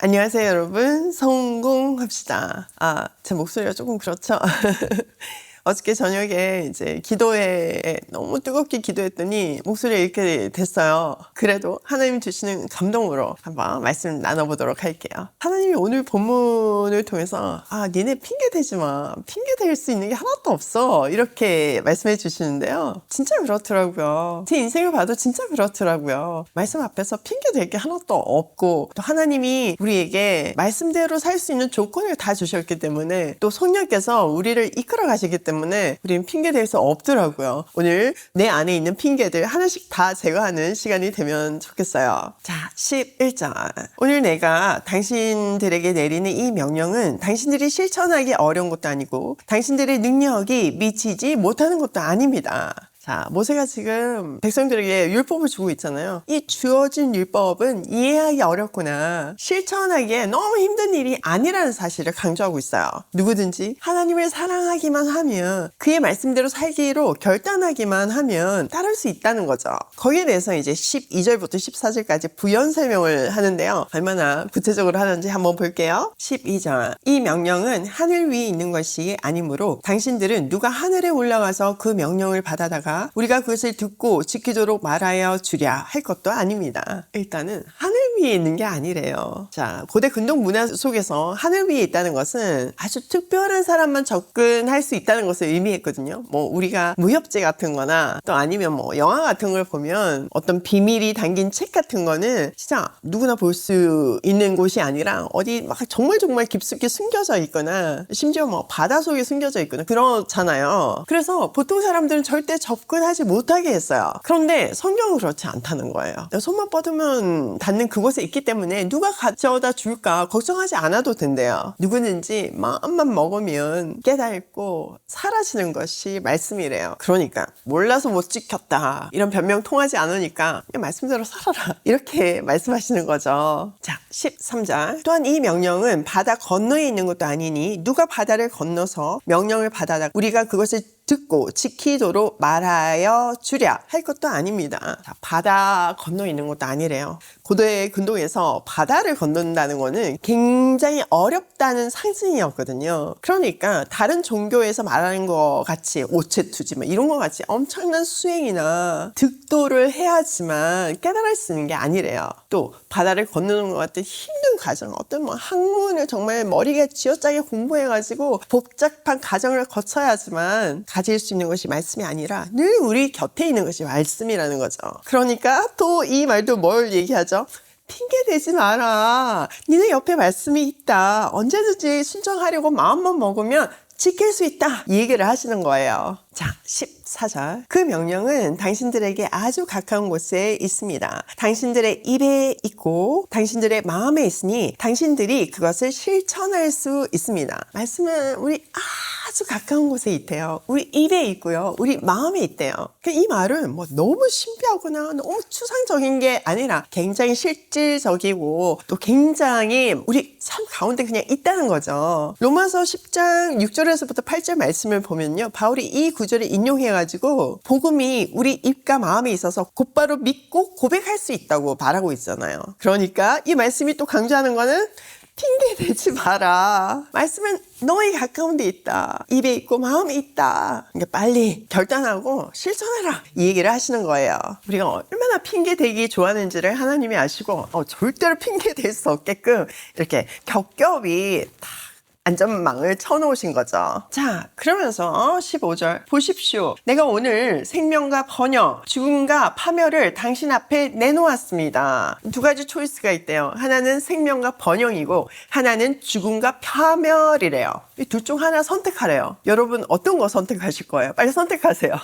안녕하세요, 여러분. 성공합시다. 제 목소리가 조금 그렇죠? 어저께 저녁에 이제 기도에 너무 뜨겁게 기도했더니 목소리가 이렇게 됐어요. 그래도 하나님 주시는 감동으로 한번 말씀 나눠보도록 할게요. 하나님이 오늘 본문을 통해서 니네 핑계 대지 마. 핑계 댈 수 있는 게 하나도 없어. 이렇게 말씀해 주시는데요. 진짜 그렇더라고요. 제 인생을 봐도 진짜 그렇더라고요. 말씀 앞에서 핑계 댈 게 하나도 없고 또 하나님이 우리에게 말씀대로 살 수 있는 조건을 다 주셨기 때문에 또 성령께서 우리를 이끌어 가시기 때문에 우리는 핑계 댈 수 없더라고요. 오늘 내 안에 있는 핑계들 하나씩 다 제거하는 시간이 되면 좋겠어요. 자, 11절. 오늘 내가 당신들에게 내리는 이 명령은 당신들이 실천하기 어려운 것도 아니고 당신들의 능력이 미치지 못하는 것도 아닙니다. 자, 모세가 지금 백성들에게 율법을 주고 있잖아요. 이 주어진 율법은 이해하기 어렵구나. 실천하기에 너무 힘든 일이 아니라는 사실을 강조하고 있어요. 누구든지 하나님을 사랑하기만 하면 그의 말씀대로 살기로 결단하기만 하면 따를 수 있다는 거죠. 거기에 대해서 이제 12절부터 14절까지 부연 설명을 하는데요. 얼마나 구체적으로 하는지 한번 볼게요. 12절. 이 명령은 하늘 위에 있는 것이 아니므로 당신들은 누가 하늘에 올라가서 그 명령을 받아다가 우리가 그것을 듣고 지키도록 말하여 주랴 할 것도 아닙니다. 일단은 하늘 위에 있는 게 아니래요. 자, 고대 근동 문화 속에서 하늘 위에 있다는 것은 아주 특별한 사람만 접근할 수 있다는 것을 의미했거든요. 우리가 무협지 같은 거나 또 아니면 영화 같은 걸 보면 어떤 비밀이 담긴 책 같은 거는 진짜 누구나 볼 수 있는 곳이 아니라 어디 막 정말 깊숙이 숨겨져 있거나 심지어 바다 속에 숨겨져 있거나 그렇잖아요. 그래서 보통 사람들은 절대 접근하지 못하게 했어요. 그런데 성경은 그렇지 않다는 거예요. 손만 뻗으면 닿는 그곳에 있기 때문에 누가 가져다 줄까 걱정하지 않아도 된대요. 누구든지 마음만 먹으면 깨닫고 사라지는 것이 말씀이래요. 그러니까 몰라서 못 지켰다 이런 변명 통하지 않으니까 그냥 말씀대로 살아라 이렇게 말씀하시는 거죠. 자, 13절. 또한 이 명령은 바다 건너에 있는 것도 아니니 누가 바다를 건너서 명령을 받아다 우리가 그것을 듣고 지키도록 말하여 주랴 할 것도 아닙니다. 자, 바다 건너 있는 것도 아니래요. 고대 근동에서 바다를 건넌다는 거는 굉장히 어렵다는 상징이었거든요. 그러니까 다른 종교에서 말하는 것 같이 오체투지 이런 것 같이 엄청난 수행이나 득도를 해야지만 깨달을 수 있는 게 아니래요. 또 바다를 건너는 것 같은 힘든 과정, 어떤 학문을 정말 머리가 쥐어짜게 공부해가지고 복잡한 과정을 거쳐야지만 가질 수 있는 것이 말씀이 아니라 늘 우리 곁에 있는 것이 말씀이라는 거죠. 그러니까 또 이 말도 뭘 얘기하죠? 핑계 대지 마라. 니네 옆에 말씀이 있다. 언제든지 순종하려고 마음만 먹으면 지킬 수 있다. 이 얘기를 하시는 거예요. 자, 14절. 그 명령은 당신들에게 아주 가까운 곳에 있습니다. 당신들의 입에 있고 당신들의 마음에 있으니 당신들이 그것을 실천할 수 있습니다. 말씀은 우리 아주 가까운 곳에 있대요. 우리 입에 있고요. 우리 마음에 있대요. 이 말은 너무 신비하거나 너무 추상적인 게 아니라 굉장히 실질적이고 또 굉장히 우리 삶 가운데 그냥 있다는 거죠. 로마서 10장 6절에서부터 8절 말씀을 보면요. 바울이 이 구절을 인용해가지고 복음이 우리 입과 마음에 있어서 곧바로 믿고 고백할 수 있다고 말하고 있잖아요. 그러니까 이 말씀이 또 강조하는 거는 핑계 대지 마라. 말씀은 너희 가까운 데 있다. 입에 있고 마음에 있다. 그러니까 빨리 결단하고 실천해라. 이 얘기를 하시는 거예요. 우리가 얼마나 핑계 대기 좋아하는지를 하나님이 아시고 절대로 핑계 댈 수 없게끔 이렇게 겹겹이 다 안전망을 쳐놓으신 거죠. 자, 그러면서 15절 보십시오. 내가 오늘 생명과 번영, 죽음과 파멸을 당신 앞에 내놓았습니다. 두 가지 초이스가 있대요. 하나는 생명과 번영이고 하나는 죽음과 파멸이래요. 이 둘 중 하나 선택하래요. 여러분 어떤 거 선택하실 거예요? 빨리 선택하세요.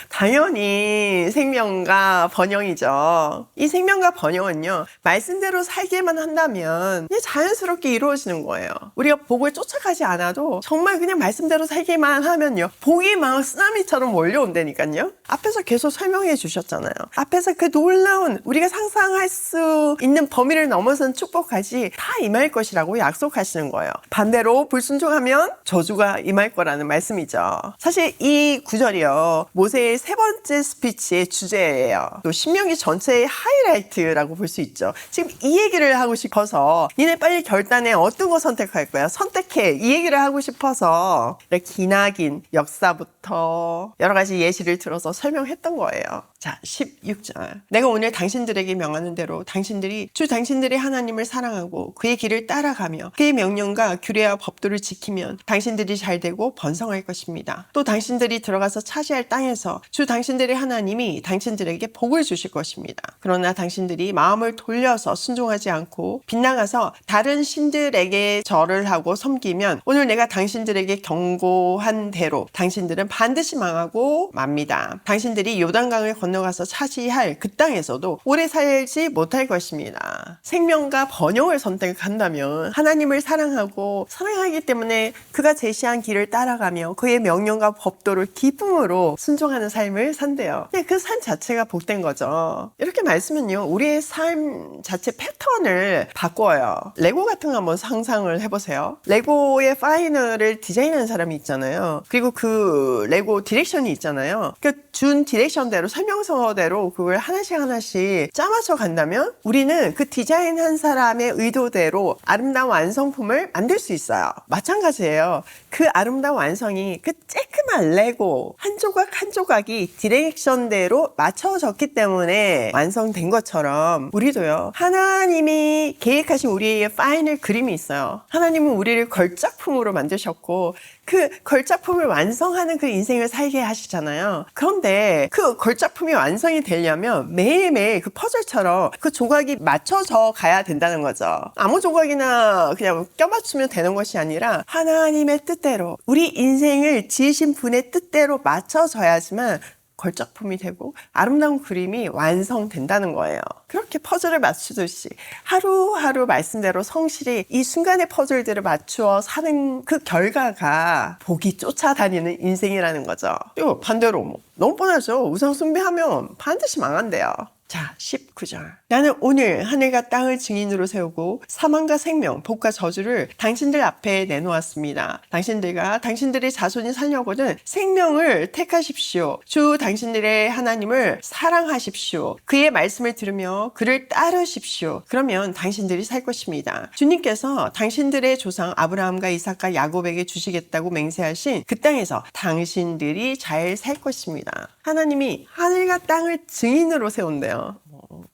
당연히 생명과 번영이죠. 이 생명과 번영은요, 말씀대로 살기만 한다면 그냥 자연스럽게 이루어지는 거예요. 우리가 복을 쫓아가지 않아도 정말 그냥 말씀대로 살기만 하면요, 복이 막 쓰나미처럼 몰려온다니까요. 앞에서 계속 설명해 주셨잖아요. 앞에서 그 놀라운 우리가 상상할 수 있는 범위를 넘어선 축복까지 다 임할 것이라고 약속하시는 거예요. 반대로 불순종하면 저주가 임할 거라는 말씀이죠. 사실 이 구절이요, 모세의 세 번째 스피치의 주제예요. 또 신명기 전체의 하이라이트라고 볼 수 있죠. 지금 이 얘기를 하고 싶어서 니네 빨리 결단해. 어떤 거 선택할 거야? 선택해. 이 얘기를 하고 싶어서 기나긴 역사부터 여러 가지 예시를 들어서 설명했던 거예요. 자, 16절. 내가 오늘 당신들에게 명하는 대로 당신들이 주 당신들의 하나님을 사랑하고 그의 길을 따라가며 그의 명령과 규례와 법도를 지키면 당신들이 잘되고 번성할 것입니다. 또 당신들이 들어가서 차지할 땅에서 주 당신들의 하나님이 당신들에게 복을 주실 것입니다. 그러나 당신들이 마음을 돌려서 순종하지 않고 빗나가서 다른 신들에게 절을 하고 섬기면 오늘 내가 당신들에게 경고한 대로 당신들은 반드시 망하고 맙니다. 당신들이 요단강을 건너가서 차지할 그 땅에서도 오래 살지 못할 것입니다. 생명과 번영을 선택한다면 하나님을 사랑하고 사랑하기 때문에 그가 제시한 길을 따라가며 그의 명령과 법도를 기쁨으로 순종하는 삶을 산대요. 그 삶 자체가 복된 거죠. 이렇게 말씀은요, 우리의 삶 자체 패턴을 바꿔요. 레고 같은 거 한번 상상을 해보세요. 레고의 파이널을 디자인하는 사람이 있잖아요. 그리고 그 레고 디렉션이 있잖아요. 그 준 디렉션대로 설명서대로 그걸 하나씩 짜맞춰 간다면 우리는 그 디자인한 사람의 의도대로 아름다운 완성품을 만들 수 있어요. 마찬가지예요. 그 아름다운 완성이 그 쬐끄만 레고 한 조각 한 조각이 디렉션대로 맞춰졌기 때문에 완성된 것처럼 우리도요, 하나님이 계획하신 우리의 파이널 그림이 있어요. 하나님은 우리를 걸작품으로 만드셨고 그 걸작품을 완성하는 그 인생을 살게 하시잖아요. 그런데 그 걸작품이 완성이 되려면 매일매일 그 퍼즐처럼 그 조각이 맞춰져 가야 된다는 거죠. 아무 조각이나 그냥 껴맞추면 되는 것이 아니라 하나님의 뜻대로 우리 인생을 지으신 분의 뜻대로 맞춰져야지만 걸작품이 되고 아름다운 그림이 완성된다는 거예요. 그렇게 퍼즐을 맞추듯이 하루하루 말씀대로 성실히 이 순간의 퍼즐들을 맞추어 사는 그 결과가 복이 쫓아다니는 인생이라는 거죠. 또 반대로 너무 뻔하죠. 우상 숭배하면 반드시 망한대요. 자, 19절. 나는 오늘 하늘과 땅을 증인으로 세우고 사망과 생명, 복과 저주를 당신들 앞에 내놓았습니다. 당신들과 당신들의 자손이 살려거든 생명을 택하십시오. 주 당신들의 하나님을 사랑하십시오. 그의 말씀을 들으며 그를 따르십시오. 그러면 당신들이 살 것입니다. 주님께서 당신들의 조상 아브라함과 이삭과 야곱에게 주시겠다고 맹세하신 그 땅에서 당신들이 잘 살 것입니다. 하나님이 하늘과 땅을 증인으로 세운대요.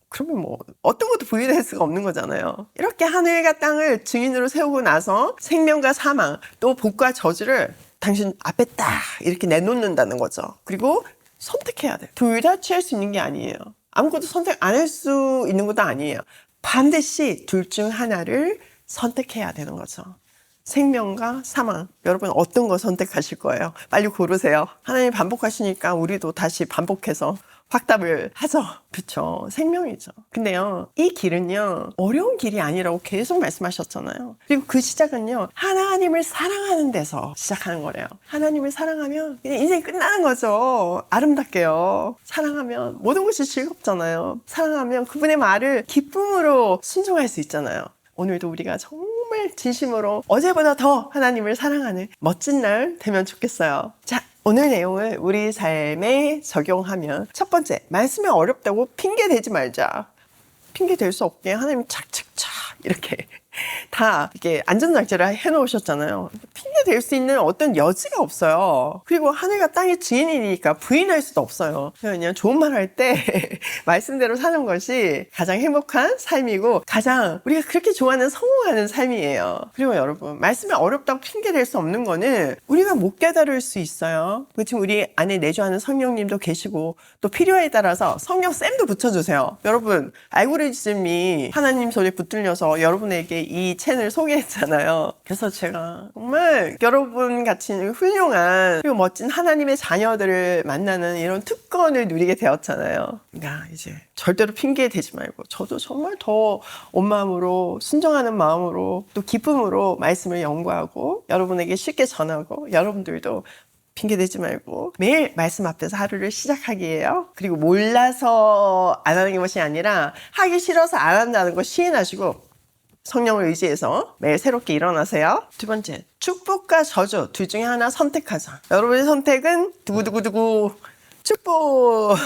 그러면 어떤 것도 부인할 수가 없는 거잖아요. 이렇게 하늘과 땅을 증인으로 세우고 나서 생명과 사망, 또 복과 저주를 당신 앞에 딱 이렇게 내놓는다는 거죠. 그리고 선택해야 돼요. 둘 다 취할 수 있는 게 아니에요. 아무것도 선택 안 할 수 있는 것도 아니에요. 반드시 둘 중 하나를 선택해야 되는 거죠. 생명과 사망. 여러분 어떤 거 선택하실 거예요? 빨리 고르세요. 하나님 반복하시니까 우리도 다시 반복해서 확답을 하죠. 그렇죠. 생명이죠. 근데요, 이 길은요, 어려운 길이 아니라고 계속 말씀하셨잖아요. 그리고 그 시작은요, 하나님을 사랑하는 데서 시작하는 거래요. 하나님을 사랑하면 그냥 인생이 끝나는 거죠. 아름답게요. 사랑하면 모든 것이 즐겁잖아요. 사랑하면 그분의 말을 기쁨으로 순종할 수 있잖아요. 오늘도 우리가 정말 진심으로 어제보다 더 하나님을 사랑하는 멋진 날 되면 좋겠어요. 자, 오늘 내용을 우리 삶에 적용하면 첫 번째, 말씀이 어렵다고 핑계 대지 말자. 핑계 댈 수 없게 하나님이 착착착 이렇게 다 이렇게 안전장치를 해놓으셨잖아요. 핑계 댈 수 있는 어떤 여지가 없어요. 그리고 하늘과 땅의 증인이니까 부인할 수도 없어요. 그냥 좋은 말 할 때 말씀대로 사는 것이 가장 행복한 삶이고 가장 우리가 그렇게 좋아하는 성공하는 삶이에요. 그리고 여러분, 말씀이 어렵다고 핑계 댈 수 없는 거는 우리가 못 깨달을 수 있어요. 지금 우리 안에 내주하는 성령님도 계시고 또 필요에 따라서 성령 쌤도 붙여주세요. 여러분, 알고리즘이 하나님 손에 붙들려서 여러분에게 이 채널 소개했잖아요. 그래서 제가 정말 여러분 같이 훌륭한 그리고 멋진 하나님의 자녀들을 만나는 이런 특권을 누리게 되었잖아요. 그러니까 이제 절대로 핑계 대지 말고 저도 정말 더 온 마음으로 순종하는 마음으로 또 기쁨으로 말씀을 연구하고 여러분에게 쉽게 전하고 여러분들도 핑계대지 말고 매일 말씀 앞에서 하루를 시작하기예요. 그리고 몰라서 안 하는 것이 아니라 하기 싫어서 안 한다는 거 시인하시고 성령을 의지해서 매일 새롭게 일어나세요. 두 번째, 축복과 저주 둘 중에 하나 선택하자. 여러분의 선택은 두구두구두구 축복.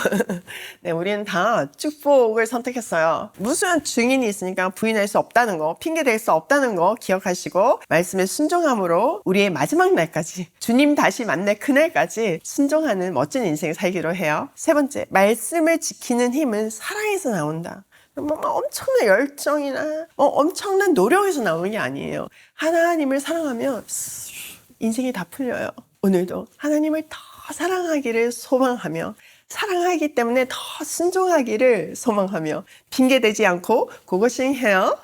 네, 우리는 다 축복을 선택했어요. 무수한 증인이 있으니까 부인할 수 없다는 거, 핑계 댈 수 없다는 거 기억하시고 말씀에 순종함으로 우리의 마지막 날까지 주님 다시 만날 그날까지 순종하는 멋진 인생 살기로 해요. 세 번째, 말씀을 지키는 힘은 사랑에서 나온다. 뭐 엄청난 열정이나 엄청난 노력에서 나오는 게 아니에요. 하나님을 사랑하면 인생이 다 풀려요. 오늘도 하나님을 더 사랑하기를 소망하며 사랑하기 때문에 더 순종하기를 소망하며 핑계대지 않고 고고싱 해요.